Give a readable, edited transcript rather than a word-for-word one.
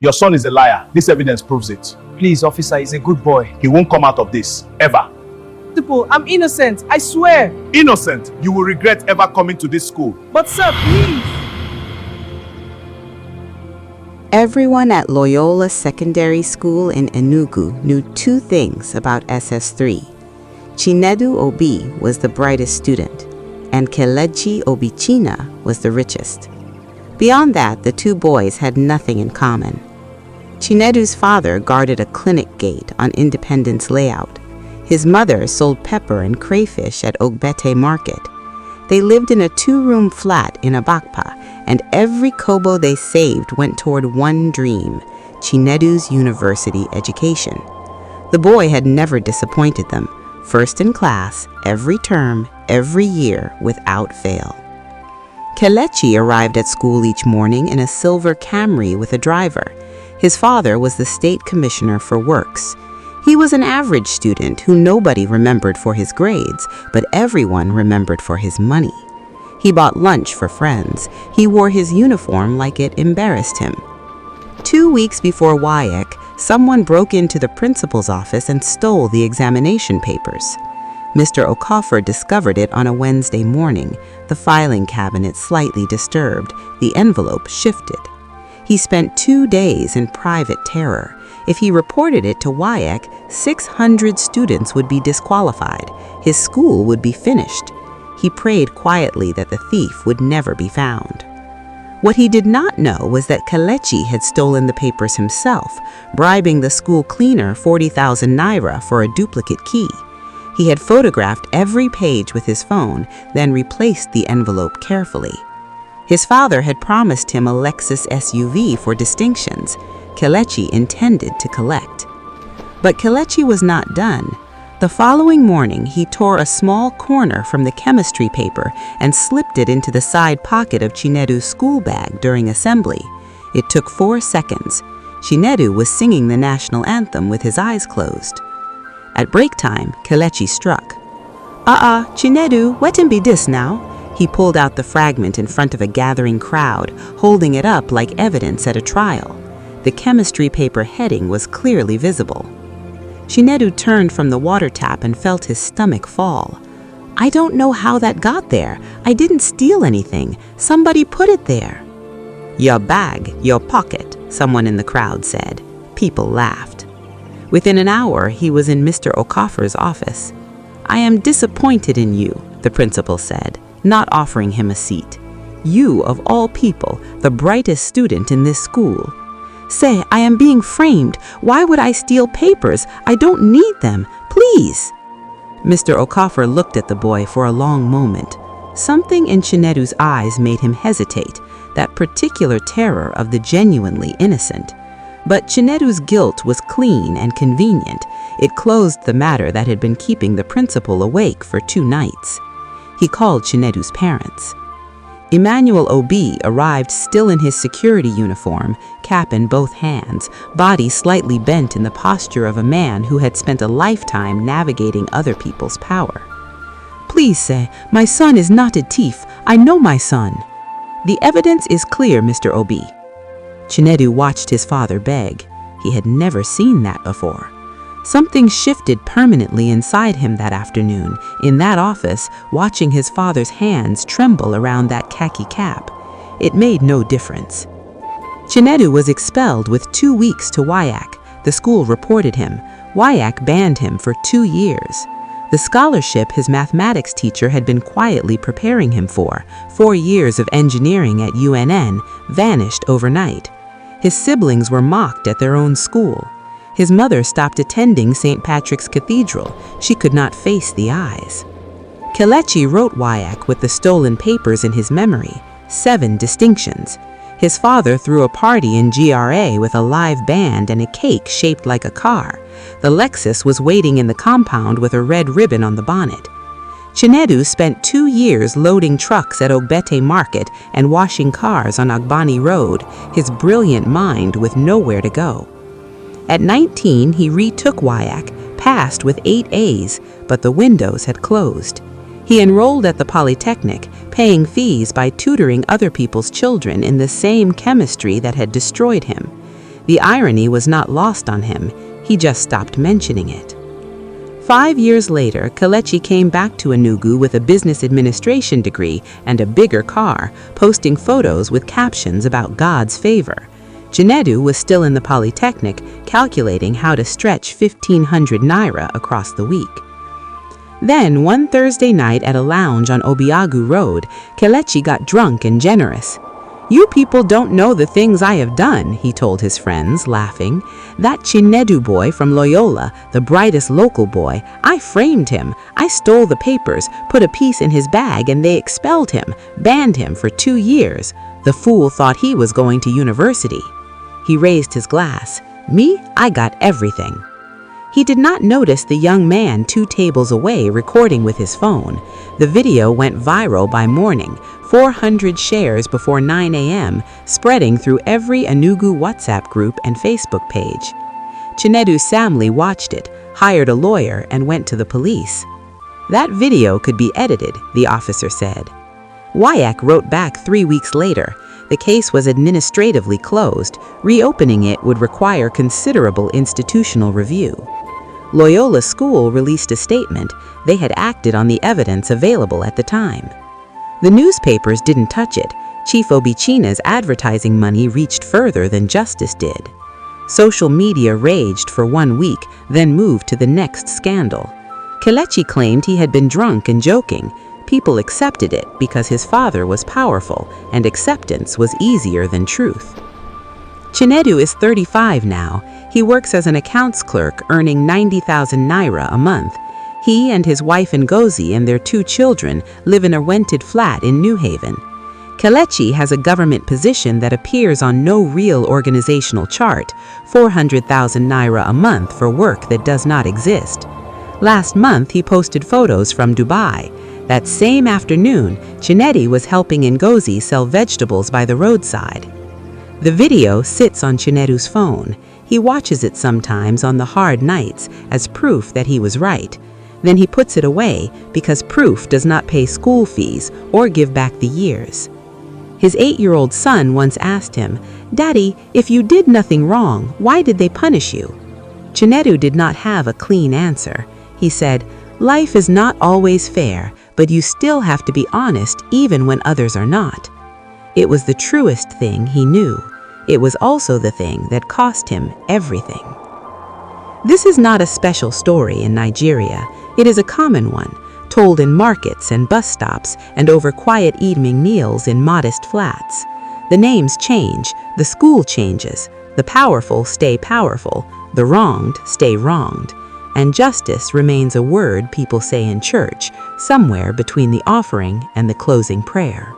Your son is a liar. This evidence proves it. Please, officer, he's a good boy. He won't come out of this, ever. Principal, I'm innocent. I swear. Innocent? You will regret ever coming to this school. But sir, please. Everyone at Loyola Secondary School in Enugu knew two things about SS3. Chinedu Obi was the brightest student, and Kelechi Obichina was the richest. Beyond that, the two boys had nothing in common. Chinedu's father guarded a clinic gate on Independence Layout. His mother sold pepper and crayfish at Ogbete Market. They lived in a two-room flat in Abakpa, and every kobo they saved went toward one dream, Chinedu's university education. The boy had never disappointed them, first in class, every term, every year, without fail. Kelechi arrived at school each morning in a silver Camry with a driver. His father was the state commissioner for works. He was an average student who nobody remembered for his grades, but everyone remembered for his money. He bought lunch for friends. He wore his uniform like it embarrassed him. 2 weeks before WAEC, someone broke into the principal's office and stole the examination papers. Mr. Okafor discovered it on a Wednesday morning, the filing cabinet slightly disturbed, the envelope shifted. He spent 2 days in private terror. If he reported it to WAEC, 600 students would be disqualified. His school would be finished. He prayed quietly that the thief would never be found. What he did not know was that Kelechi had stolen the papers himself, bribing the school cleaner 40,000 naira for a duplicate key. He had photographed every page with his phone, then replaced the envelope carefully. His father had promised him a Lexus SUV for distinctions. Kelechi intended to collect. But Kelechi was not done. The following morning, he tore a small corner from the chemistry paper and slipped it into the side pocket of Chinedu's school bag during assembly. It took 4 seconds. Chinedu was singing the national anthem with his eyes closed. At break time, Kelechi struck. Chinedu, wetin be this now? He pulled out the fragment in front of a gathering crowd, holding it up like evidence at a trial. The chemistry paper heading was clearly visible. Chinedu turned from the water tap and felt his stomach fall. I don't know how that got there. I didn't steal anything. Somebody put it there. Your bag, your pocket, someone in the crowd said. People laughed. Within an hour, he was in Mr. Okafor's office. I am disappointed in you, the principal said, not offering him a seat. You, of all people, the brightest student in this school. Say, I am being framed. Why would I steal papers? I don't need them. Please. Mr. Okafor looked at the boy for a long moment. Something in Chinedu's eyes made him hesitate, that particular terror of the genuinely innocent. But Chinedu's guilt was clean and convenient. It closed the matter that had been keeping the principal awake for 2 nights. He called Chinedu's parents. Emmanuel Obi arrived still in his security uniform, cap in both hands, body slightly bent in the posture of a man who had spent a lifetime navigating other people's power. Please say, my son is not a thief. I know my son. The evidence is clear, Mr. Obi. Chinedu watched his father beg. He had never seen that before. Something shifted permanently inside him that afternoon, in that office, watching his father's hands tremble around that khaki cap. It made no difference. Chinedu was expelled with 2 weeks to WAEC. The school reported him. WAEC banned him for 2 years. The scholarship his mathematics teacher had been quietly preparing him for, 4 years of engineering at UNN, vanished overnight. His siblings were mocked at their own school. His mother stopped attending St. Patrick's Cathedral. She could not face the eyes. Kelechi wrote WAEC with the stolen papers in his memory, 7 distinctions. His father threw a party in GRA with a live band and a cake shaped like a car. The Lexus was waiting in the compound with a red ribbon on the bonnet. Chinedu spent 2 years loading trucks at Ogbete Market and washing cars on Agbani Road, his brilliant mind with nowhere to go. At 19, he retook WAEC, passed with 8 A's, but the windows had closed. He enrolled at the Polytechnic, paying fees by tutoring other people's children in the same chemistry that had destroyed him. The irony was not lost on him. He just stopped mentioning it. 5 years later, Kelechi came back to Enugu with a business administration degree and a bigger car, posting photos with captions about God's favor. Chinedu was still in the polytechnic, calculating how to stretch 1,500 naira across the week. Then, one Thursday night at a lounge on Obiagu Road, Kelechi got drunk and generous. "You people don't know the things I have done," he told his friends, laughing. "That Chinedu boy from Loyola, the brightest local boy, I framed him. I stole the papers, put a piece in his bag, and they expelled him, banned him for 2 years. The fool thought he was going to university." He raised his glass. "Me, I got everything." He did not notice the young man 2 tables away recording with his phone. The video went viral by morning, 400 shares before 9 a.m., spreading through every Enugu WhatsApp group and Facebook page. Chinedu's family watched it, hired a lawyer, and went to the police. "That video could be edited," the officer said. WAEC wrote back 3 weeks later. The case was administratively closed. Reopening it would require considerable institutional review. Loyola School released a statement. They had acted on the evidence available at the time. The newspapers didn't touch it. Chief Obichina's advertising money reached further than justice did. Social media raged for 1 week, then moved to the next scandal. Kelechi claimed he had been drunk and joking. People accepted it because his father was powerful, and acceptance was easier than truth. Chinedu is 35 now. He works as an accounts clerk, earning 90,000 naira a month. He and his wife Ngozi and their 2 children live in a rented flat in New Haven. Kelechi has a government position that appears on no real organizational chart, 400,000 naira a month for work that does not exist. Last month, he posted photos from Dubai. That same afternoon, Chinedu was helping Ngozi sell vegetables by the roadside. The video sits on Chinedu's phone. He watches it sometimes on the hard nights as proof that he was right. Then he puts it away because proof does not pay school fees or give back the years. His 8-year-old son once asked him, "Daddy, if you did nothing wrong, why did they punish you?" Chinedu did not have a clean answer. He said, "Life is not always fair, but you still have to be honest even when others are not." It was the truest thing he knew. It was also the thing that cost him everything. This is not a special story in Nigeria. It is a common one, told in markets and bus stops and over quiet evening meals in modest flats. The names change, the school changes, the powerful stay powerful, the wronged stay wronged, and justice remains a word people say in church, somewhere between the offering and the closing prayer.